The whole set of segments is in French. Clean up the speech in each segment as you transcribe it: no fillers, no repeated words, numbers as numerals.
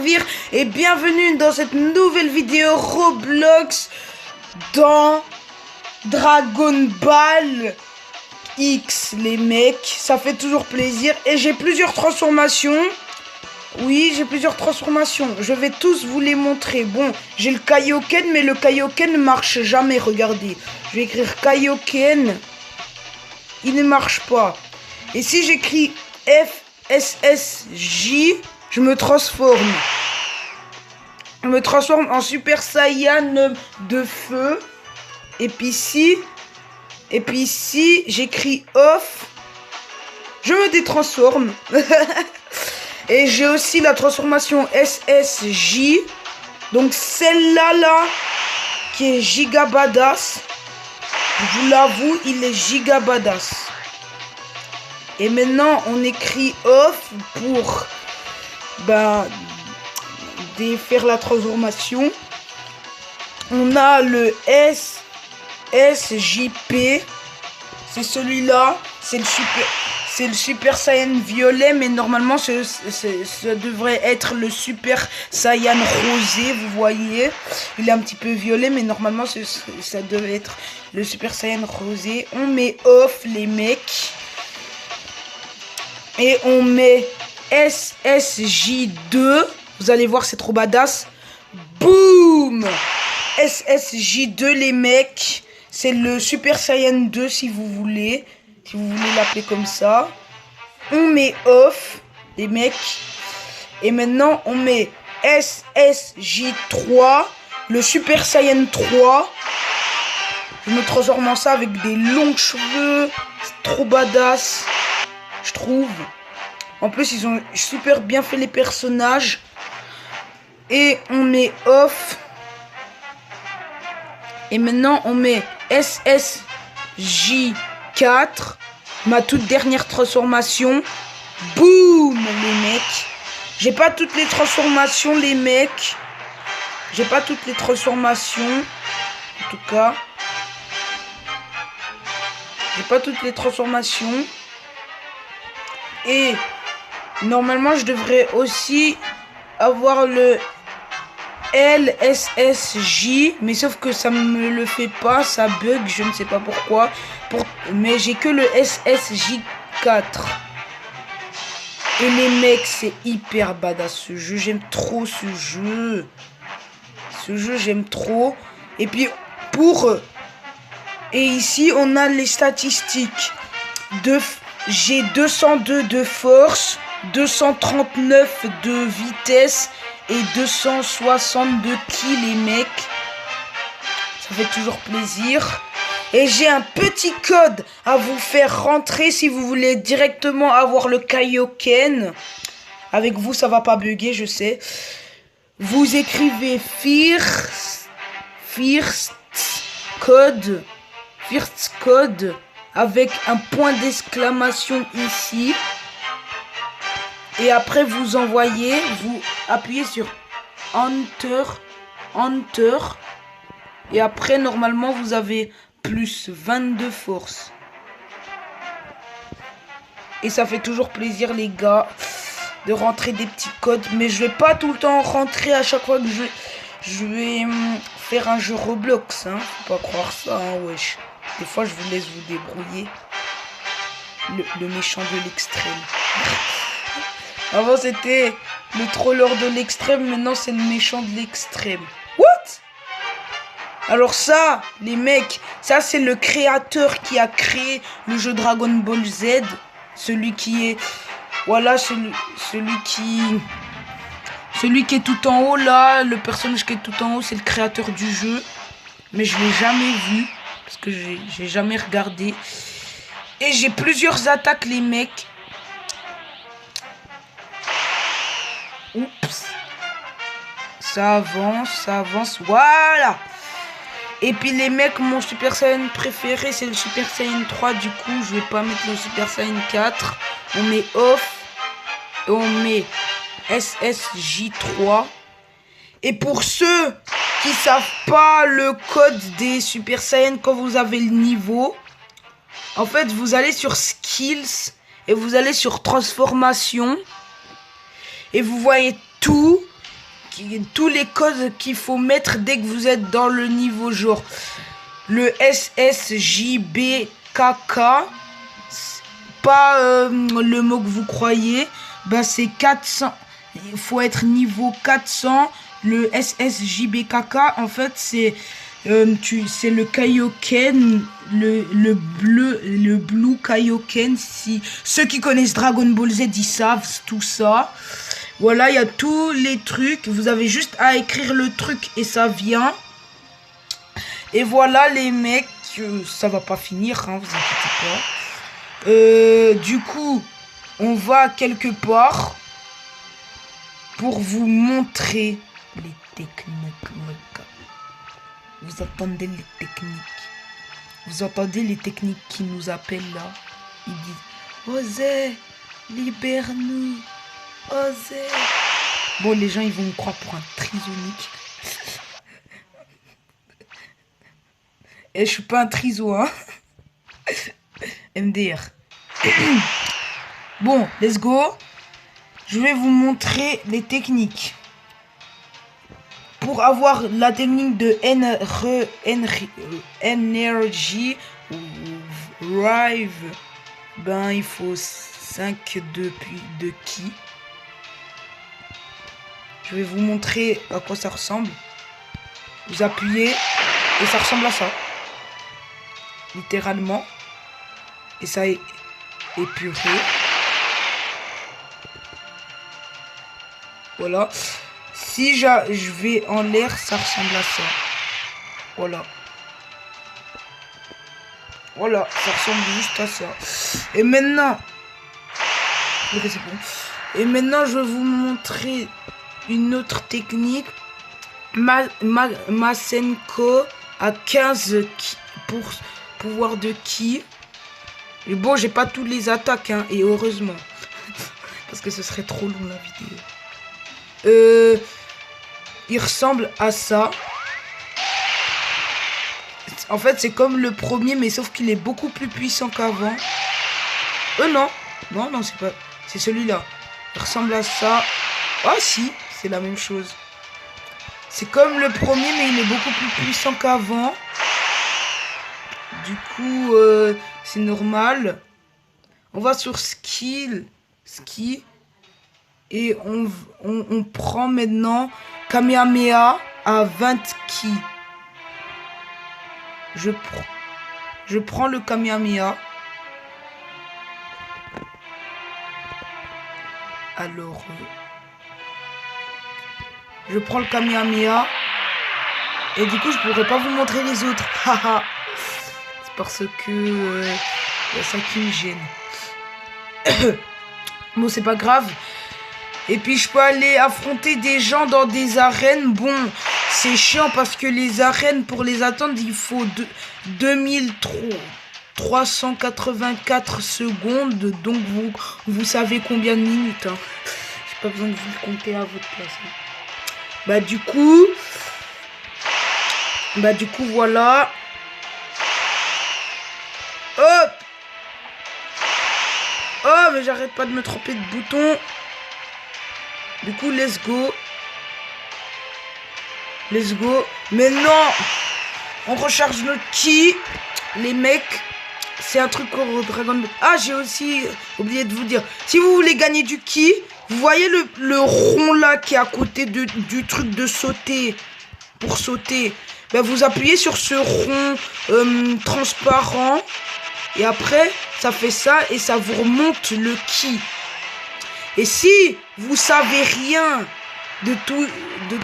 servir et bienvenue dans cette nouvelle vidéo Roblox dans Dragon Ball X, les mecs. Ça fait toujours plaisir et j'ai plusieurs transformations. Oui, j'ai plusieurs transformations. Je vais tous vous les montrer. Bon, j'ai le Kaioken, mais le Kaioken ne marche jamais. Regardez. Je vais écrire Kaioken. Il ne marche pas. Et si j'écris FSSJ, je me transforme. Je me transforme en Super Saiyan de feu. Et puis ici, j'écris off. Je me détransforme. Et j'ai aussi la transformation SSJ. Donc celle-là, qui est giga badass. Je vous l'avoue, il est giga badass. Et maintenant, on écrit off pour défaire la transformation. On a le SSJP. C'est celui-là. C'est le Super Saiyan violet, mais normalement ça devrait être le Super Saiyan rosé, vous voyez. Il est un petit peu violet, mais normalement ça devait être le Super Saiyan rosé. On met off, les mecs. Et on met SSJ2. Vous allez voir, c'est trop badass. Boum! SSJ2, les mecs. C'est le Super Saiyan 2, si vous voulez. Si vous voulez l'appeler comme ça. On met off, les mecs. Et maintenant, on met SSJ3. Le Super Saiyan 3. Je me transforme en ça avec des longs cheveux. C'est trop badass, je trouve. En plus, ils ont super bien fait les personnages. Et on met off. Et maintenant, on met SSJ4. Ma toute dernière transformation. Boum, les mecs. J'ai pas toutes les transformations, les mecs. J'ai pas toutes les transformations. En tout cas. J'ai pas toutes les transformations. Et normalement, je devrais aussi avoir le LSSJ, mais sauf que ça me le fait pas, ça bug, je ne sais pas pourquoi. Mais j'ai que le SSJ4. Et les mecs, c'est hyper badass ce jeu, j'aime trop ce jeu. Ce jeu, j'aime trop. Et puis et ici, on a les statistiques. J'ai 202 de force, 239 de vitesse et 260 de ki, les mecs. Ça fait toujours plaisir. Et j'ai un petit code à vous faire rentrer si vous voulez directement avoir le Kaioken. Avec vous, ça va pas bugger, je sais. Vous écrivez First code avec un point d'exclamation ici. Et après, vous envoyez, vous appuyez sur Enter. Et après, normalement, vous avez plus 22 force. Et ça fait toujours plaisir, les gars, de rentrer des petits codes. Mais je vais pas tout le temps rentrer à chaque fois que je vais faire un jeu Roblox. Hein. Faut pas croire ça, hein, wesh. Des fois, je vous laisse vous débrouiller. Le méchant de l'extrême. Avant, c'était le troller de l'extrême. Maintenant, c'est le méchant de l'extrême. What? Alors ça, les mecs, ça, c'est le créateur qui a créé le jeu Dragon Ball Z. Celui qui est... Voilà, celui qui est tout en haut, là. Le personnage qui est tout en haut, c'est le créateur du jeu. Mais je l'ai jamais vu. Parce que j'ai jamais regardé. Et j'ai plusieurs attaques, les mecs. Oups. Ça avance. Voilà. Et puis les mecs, mon Super Saiyan préféré, c'est le Super Saiyan 3. Du coup, je vais pas mettre le Super Saiyan 4. On met off. Et on met SSJ3. Et pour ceux qui savent pas le code des Super Saiyan quand vous avez le niveau, en fait, vous allez sur Skills et vous allez sur Transformation. Et vous voyez tout. tous les codes qu'il faut mettre dès que vous êtes dans le niveau, genre le SSJBKK, pas le mot que vous croyez, bah c'est 400, il faut être niveau 400. Le SSJBKK, en fait, c'est le Kaioken, le Blue Kaioken. Si ceux qui connaissent Dragon Ball Z, ils savent tout ça. Voilà, il y a tous les trucs. Vous avez juste à écrire le truc et ça vient. Et voilà, les mecs, ça va pas finir, hein, vous inquiétez pas. Du coup, on va quelque part pour vous montrer les techniques, les gars. Vous entendez les techniques. Vous entendez les techniques qui nous appellent là. Ils disent Osez, libère-nous. Osez. Bon, les gens, ils vont me croire pour un trisomique. Et je suis pas un triso, hein. MDR. Bon, let's go. Je vais vous montrer les techniques. Pour avoir la technique de Energy Rive, ben il faut 5 de ki. Je vais vous montrer à quoi ça ressemble. Vous appuyez et ça ressemble à ça. Littéralement. Et ça est épuré. Voilà. Si je vais en l'air, ça ressemble à ça. Voilà. Voilà, ça ressemble juste à ça. Et maintenant... Ok, c'est bon. Et maintenant, je vais vous montrer une autre technique. Masenko à 15 pour pouvoir de ki. Et bon, j'ai pas tous les attaques, hein, et heureusement. Parce que ce serait trop long la vidéo. Il ressemble à ça. En fait, c'est comme le premier, mais sauf qu'il est beaucoup plus puissant qu'avant. Non. Non, c'est pas... C'est celui-là. Il ressemble à ça. Ah, si, c'est la même chose. C'est comme le premier, mais il est beaucoup plus puissant qu'avant. Du coup, c'est normal. On va sur ski. Et on prend maintenant Kamehameha à 20 ki. Je prends le Kamehameha. Alors, je prends le Kamehameha. Et du coup, je pourrais pas vous montrer les autres. C'est parce que y a ça qui me gêne. Bon, c'est pas grave. Et puis je peux aller affronter des gens dans des arènes. Bon, c'est chiant parce que les arènes, pour les attendre, il faut 2384 secondes. Donc vous savez combien de minutes, hein. J'ai pas besoin de vous le compter à votre place, hein. Bah du coup, voilà. Hop. Oh, mais j'arrête pas de me tromper de bouton. Du coup, let's go. Maintenant, on recharge notre ki. Les mecs, c'est un truc au Dragon Ball. Ah, j'ai aussi oublié de vous dire. Si vous voulez gagner du ki, vous voyez le rond là qui est à côté du truc de sauter. Pour sauter. Ben, vous appuyez sur ce rond transparent. Et après, ça fait ça et ça vous remonte le ki. Et si vous savez rien de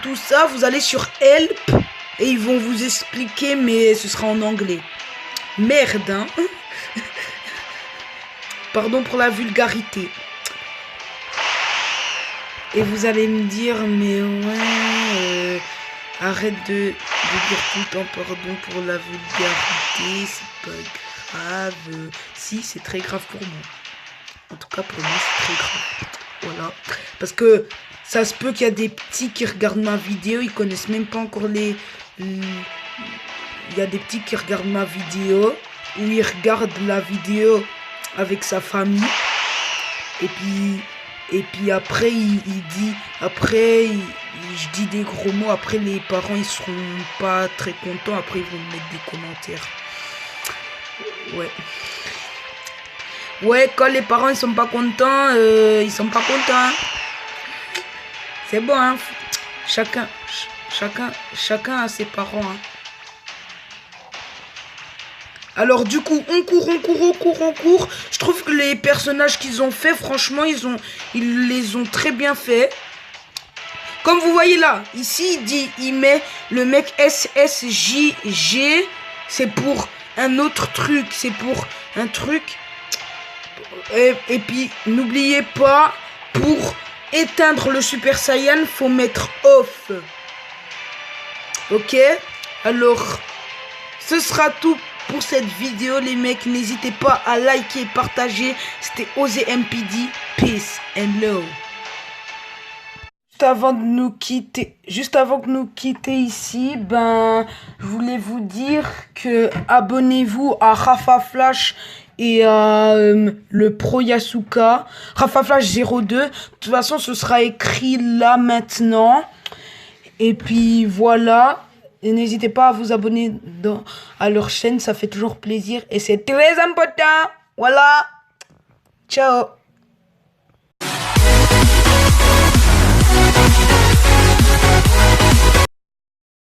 tout ça, vous allez sur Help et ils vont vous expliquer, mais ce sera en anglais. Merde, hein. Pardon pour la vulgarité. Et vous allez me dire, mais ouais, arrête de dire tout le temps pardon pour la vulgarité, c'est pas grave. Si, c'est très grave pour moi. En tout cas, pour moi, c'est très grave. Voilà. Parce que ça se peut qu'il y a des petits qui regardent ma vidéo, ils connaissent même pas encore il y a des petits qui regardent ma vidéo, ou ils regardent la vidéo avec sa famille. Et puis, Et puis après, il dit, après, je dis des gros mots. Après, les parents, ils seront pas très contents. Après, ils vont me mettre des commentaires. Ouais. Ouais, quand les parents, ils sont pas contents, ils sont pas contents. C'est bon, hein. Chacun a ses parents, hein. Alors du coup, on court. Je trouve que les personnages qu'ils ont fait, franchement, ils les ont très bien fait. Comme vous voyez là, ici, il met le mec SSJG, c'est pour un autre truc, c'est pour un truc. Et puis, n'oubliez pas, pour éteindre le Super Saiyan, faut mettre off. Ok? Alors, ce sera tout pour cette vidéo, les mecs. N'hésitez pas à liker et partager. C'était OZMPD. Peace and love. Juste avant de nous quitter ici, ben, je voulais vous dire que abonnez-vous à Rafa Flash et le Pro Yasuka. Rafa Flash 02. De toute façon, ce sera écrit là maintenant. Et puis voilà. Et n'hésitez pas à vous abonner à leur chaîne, ça fait toujours plaisir et c'est très important. Voilà. Ciao.